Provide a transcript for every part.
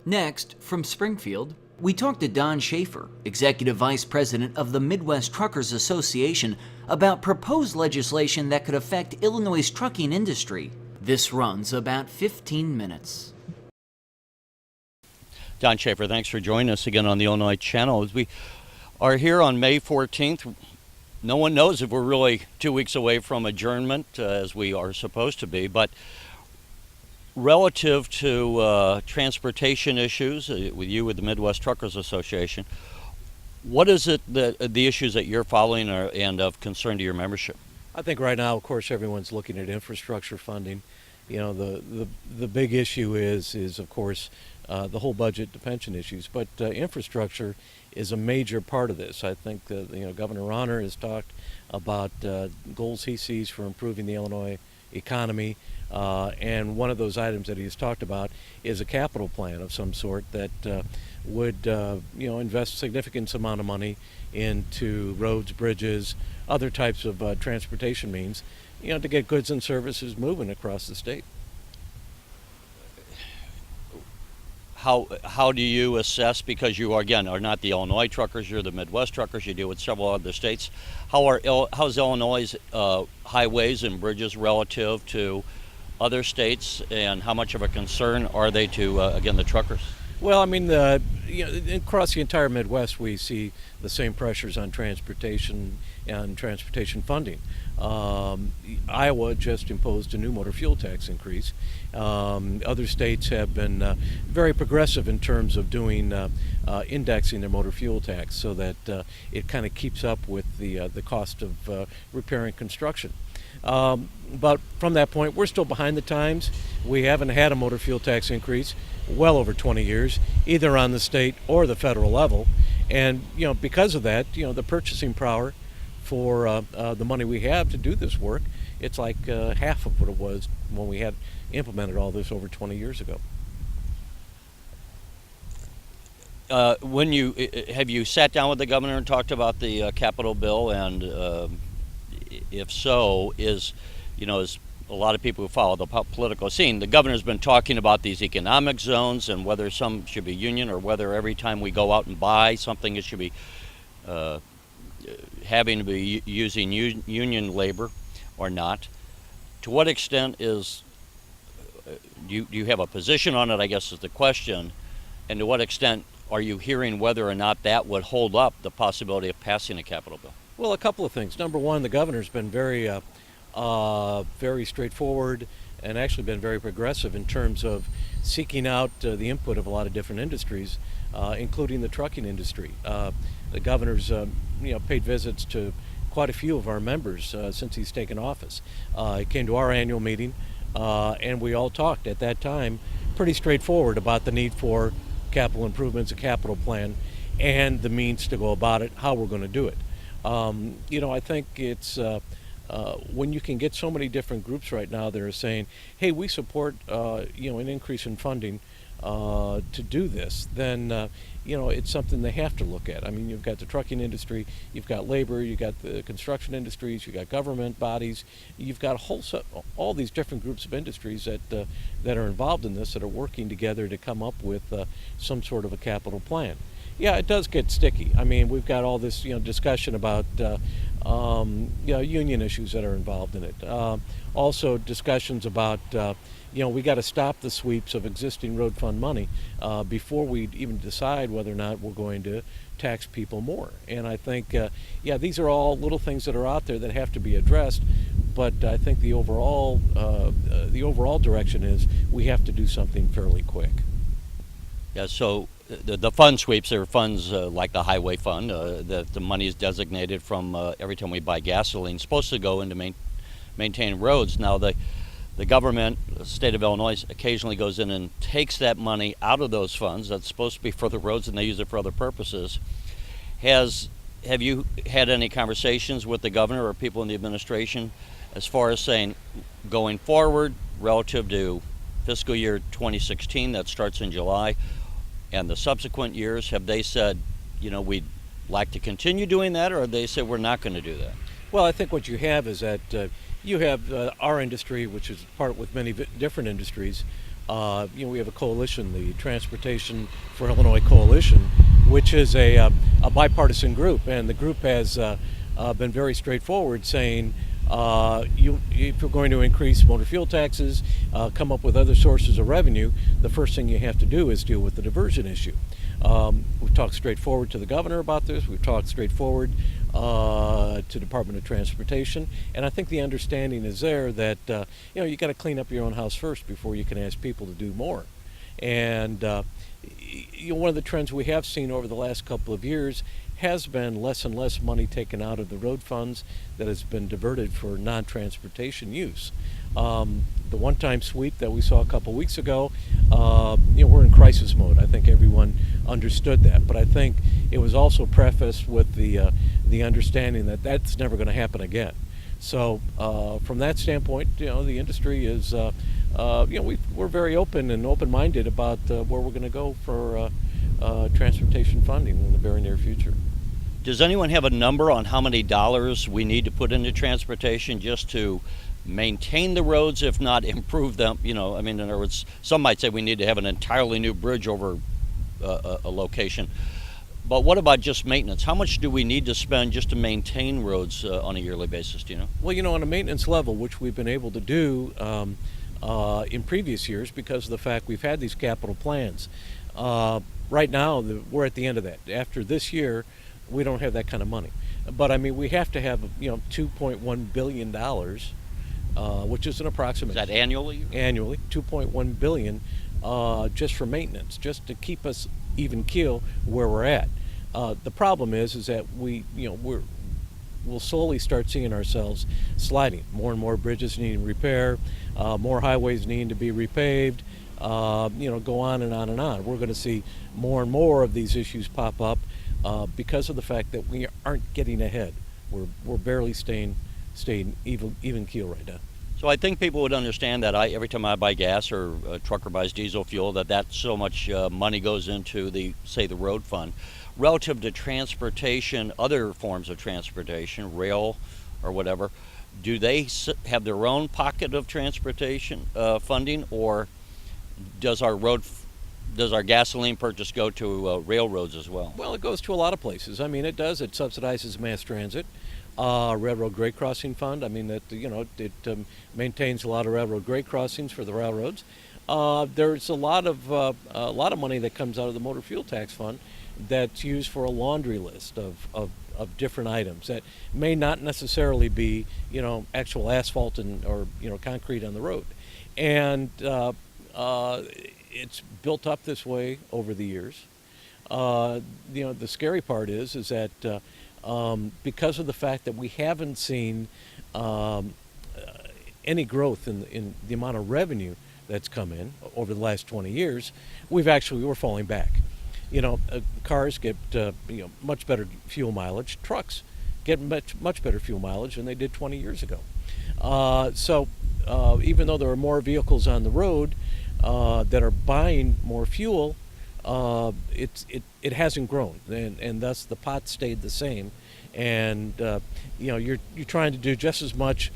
Next, from Springfield, we talked to Don Schaefer, Executive Vice President of the Midwest Truckers Association, about proposed legislation that could affect Illinois' trucking industry. This runs about 15 minutes. Don Schaefer, thanks for joining us again on the Illinois Channel. As we are here on May 14th, no one knows if we're really 2 weeks away from adjournment, as we are supposed to be, but relative to transportation issues, with the Midwest Truckers Association, what is it that the issues that you're following are, and of concern to your membership? I think right now, of course, everyone's looking at infrastructure funding. You know, the big issue is of course the whole budget to pension issues, but infrastructure is a major part of this. I think Governor Rauner has talked about goals he sees for improving the Illinois economy. And one of those items that he's talked about is a capital plan of some sort that would invest a significant amount of money into roads, bridges, other types of transportation means, to get goods and services moving across the state. How do you assess, because you are not the Illinois truckers, you're the Midwest truckers, you deal with several other states. How's Illinois' highways and bridges relative to other states, and how much of a concern are they to, the truckers? Well, I mean, across the entire Midwest, we see the same pressures on transportation and transportation funding. Iowa just imposed a new motor fuel tax increase. Other states have been very progressive in terms of doing indexing their motor fuel tax so that it kind of keeps up with the cost of repair and construction. But from that point, we're still behind the times. We haven't had a motor fuel tax increase well over 20 years, either on the state or the federal level. And, because of that, the purchasing power for the money we have to do this work, it's like half of what it was when we had implemented all this over 20 years ago. Have you sat down with the governor and talked about the capital bill, and if so, as a lot of people who follow the political scene, the governor's been talking about these economic zones and whether some should be union, or whether every time we go out and buy something it should be having to be using union labor or not. To what extent do you have a position on it, I guess, is the question, and to what extent are you hearing whether or not that would hold up the possibility of passing a capital bill? Well, a couple of things. Number one, the governor's been very straightforward and actually been very progressive in terms of seeking out the input of a lot of different industries, including the trucking industry. The governor's paid visits to quite a few of our members since he's taken office. He came to our annual meeting and we all talked at that time pretty straightforward about the need for capital improvements, a capital plan, and the means to go about it, how we're going to do it. I think it's when you can get so many different groups right now that are saying, hey, we support an increase in funding to do this, then it's something they have to look at. I mean, you've got the trucking industry, you've got labor, you've got the construction industries, you've got government bodies, you've got all these different groups of industries that are involved in this, that are working together to come up with some sort of a capital plan. Yeah, it does get sticky. I mean, we've got all this discussion about union issues that are involved in it. Also discussions about we got to stop the sweeps of existing road fund money before we even decide whether or not we're going to tax people more. And I think these are all little things that are out there that have to be addressed. But I think the overall direction is we have to do something fairly quick. Yeah. So the fund sweeps are funds like the highway fund that the money is designated from every time we buy gasoline, supposed to go into maintain roads. Now the government, the state of Illinois, occasionally goes in and takes that money out of those funds that's supposed to be for the roads, and they use it for other purposes. Have you had any conversations with the governor or people in the administration as far as saying, going forward relative to fiscal year 2016 that starts in July and the subsequent years, have they said, we'd like to continue doing that, or have they said we're not going to do that? Well, I think what you have is that you have our industry, which is part with many different industries, We have a coalition, the Transportation for Illinois Coalition, which is a bipartisan group, and the group has been very straightforward, saying if you're going to increase motor fuel taxes, come up with other sources of revenue, the first thing you have to do is deal with the diversion issue. We've talked straightforward to the governor about this. We've talked straightforward to Department of Transportation, and I think the understanding is there that you got to clean up your own house first before you can ask people to do more. And one of the trends we have seen over the last couple of years has been less and less money taken out of the road funds that has been diverted for non-transportation use. The one-time sweep that we saw a couple weeks ago, we're in crisis mode. I think everyone understood that, but I think it was also prefaced with the understanding that that's never going to happen again. So from that standpoint, the industry is, we're very open and open-minded about where we're going to go for transportation funding in the very near future. Does anyone have a number on how many dollars we need to put into transportation just to maintain the roads, if not improve them? In other words, some might say we need to have an entirely new bridge over a location. But what about just maintenance? How much do we need to spend just to maintain roads on a yearly basis, do you know? Well, on a maintenance level, which we've been able to do in previous years because of the fact we've had these capital plans. Right now, we're at the end of that. After this year, we don't have that kind of money. But, we have to have, $2.1 billion, which is an approximation. Is that annually? Annually, $2.1 billion just for maintenance, just to keep us even keel where we're at. The problem is that we'll slowly start seeing ourselves sliding. More and more bridges needing repair, more highways needing to be repaved, go on and on and on. We're going to see more and more of these issues pop up because of the fact that we aren't getting ahead. We're barely staying even keel right now. So I think people would understand that every time I buy gas or a trucker buys diesel fuel, that so much money goes into the road fund. Relative to transportation, other forms of transportation, rail or whatever, do they have their own pocket of transportation funding, or does our gasoline purchase go to railroads as well? Well, it goes to a lot of places. It does. It subsidizes mass transit. Railroad grade crossing fund. It maintains a lot of railroad grade crossings for the railroads. There's a lot of money that comes out of the motor fuel tax fund that's used for a laundry list of different items that may not necessarily be actual asphalt or concrete on the road, and it's built up this way over the years. The scary part is that because of the fact that we haven't seen any growth in the amount of revenue that's come in over the last 20 years, we're falling back. Cars get much better fuel mileage. Trucks get much better fuel mileage than they did 20 years ago. So even though there are more vehicles on the road that are buying more fuel, it hasn't grown, and thus the pot stayed the same. And you're trying to do just as much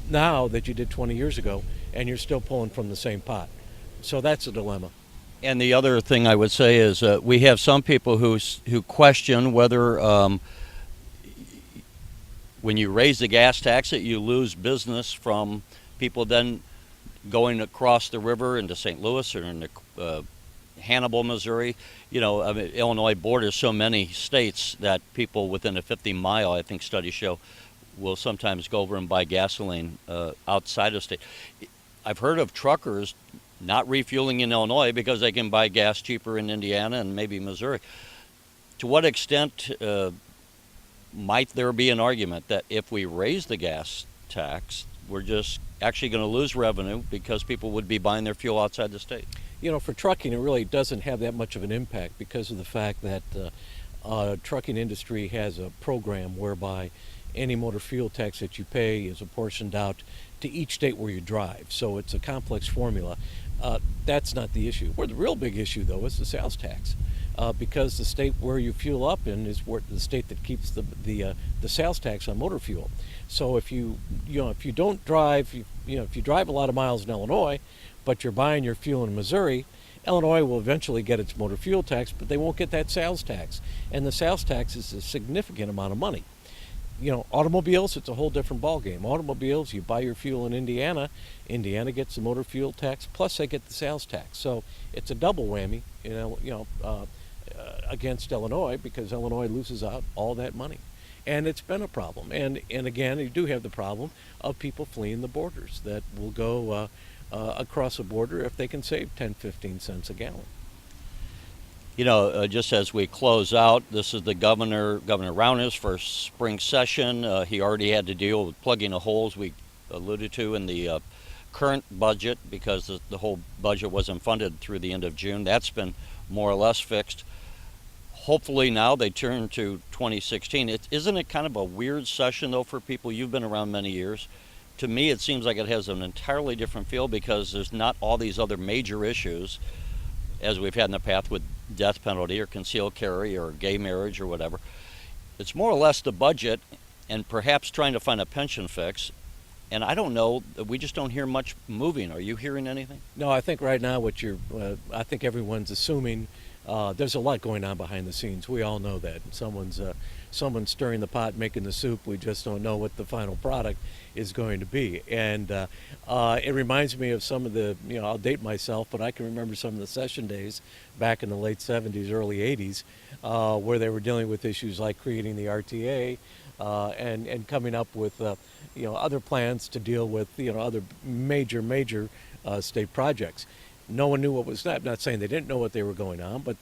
now that you did 20 years ago, and you're still pulling from the same pot. So that's a dilemma. And the other thing I would say is we have some people who question whether when you raise the gas tax that you lose business from people then going across the river into St. Louis or into Hannibal, Missouri. Illinois borders so many states that people within a 50-mile, I think studies show, will sometimes go over and buy gasoline outside of state. I've heard of truckers not refueling in Illinois because they can buy gas cheaper in Indiana and maybe Missouri. To what extent might there be an argument that if we raise the gas tax, we're just actually going to lose revenue because people would be buying their fuel outside the state? For trucking, it really doesn't have that much of an impact because of the fact that trucking industry has a program whereby any motor fuel tax that you pay is apportioned out to each state where you drive. So it's a complex formula. That's not the issue. Where the real big issue, though, is the sales tax. because the state where you fuel up in is the state that keeps the sales tax on motor fuel. So if you don't drive, if you drive a lot of miles in Illinois, but you're buying your fuel in Missouri, Illinois will eventually get its motor fuel tax, but they won't get that sales tax. And the sales tax is a significant amount of money. Automobiles, it's a whole different ballgame. Automobiles, you buy your fuel in Indiana, Indiana gets the motor fuel tax, plus they get the sales tax. So it's a double whammy, against Illinois, because Illinois loses out all that money. And it's been a problem. And again, you do have the problem of people fleeing the borders that will go across the border if they can save 10, 15 cents a gallon. Just as we close out, this is the Governor Rauner's first spring session. He already had to deal with plugging the holes we alluded to in the current budget, because the whole budget wasn't funded through the end of June. That's been more or less fixed. Hopefully now they turn to 2016. Isn't it kind of a weird session, though, for people? You've been around many years. To me, it seems like it has an entirely different feel, because there's not all these other major issues as we've had in the past with death penalty or concealed carry or gay marriage or whatever. It's more or less the budget and perhaps trying to find a pension fix. And I don't know, we just don't hear much moving. Are you hearing anything? No, I think right now I think everyone's assuming there's a lot going on behind the scenes. We all know that. Someone's stirring the pot, making the soup. We just don't know what the final product is going to be. And it reminds me of some of the, I'll date myself, but I can remember some of the session days back in the late 70s, early 80s, where they were dealing with issues like creating the RTA and coming up with, other plans to deal with, other major state projects. No one knew what was that. I'm not saying they didn't know what they were going on, but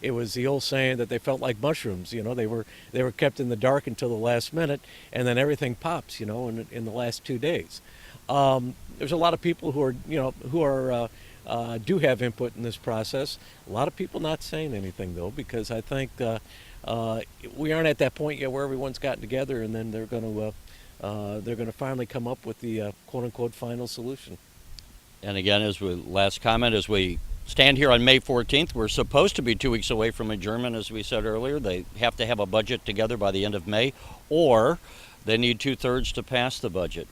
it was the old saying that they felt like mushrooms. They were kept in the dark until the last minute, and then everything pops. In the last 2 days. There's a lot of people who do have input in this process. A lot of people not saying anything, though, because I think we aren't at that point yet where everyone's gotten together and then they're going to finally come up with the quote unquote final solution. And again, last comment, as we stand here on May 14th, we're supposed to be 2 weeks away from adjournment, as we said earlier. They have to have a budget together by the end of May, or they need 2/3 to pass the budget.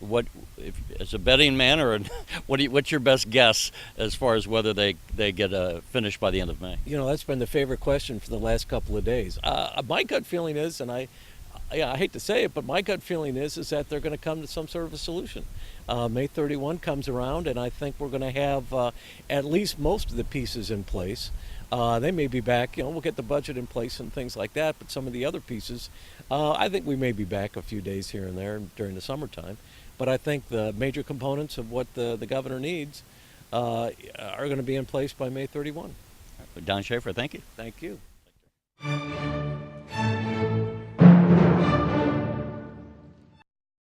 As a betting man, or what's your best guess as far as whether they get finished by the end of May? That's been the favorite question for the last couple of days. My gut feeling is, and I hate to say it, but my gut feeling is that they're going to come to some sort of a solution. May 31 comes around, and I think we're going to have at least most of the pieces in place. They may be back, we'll get the budget in place and things like that, but some of the other pieces, I think we may be back a few days here and there during the summertime. But I think the major components of what the governor needs are going to be in place by May 31. Don Schaefer, thank you. Thank you.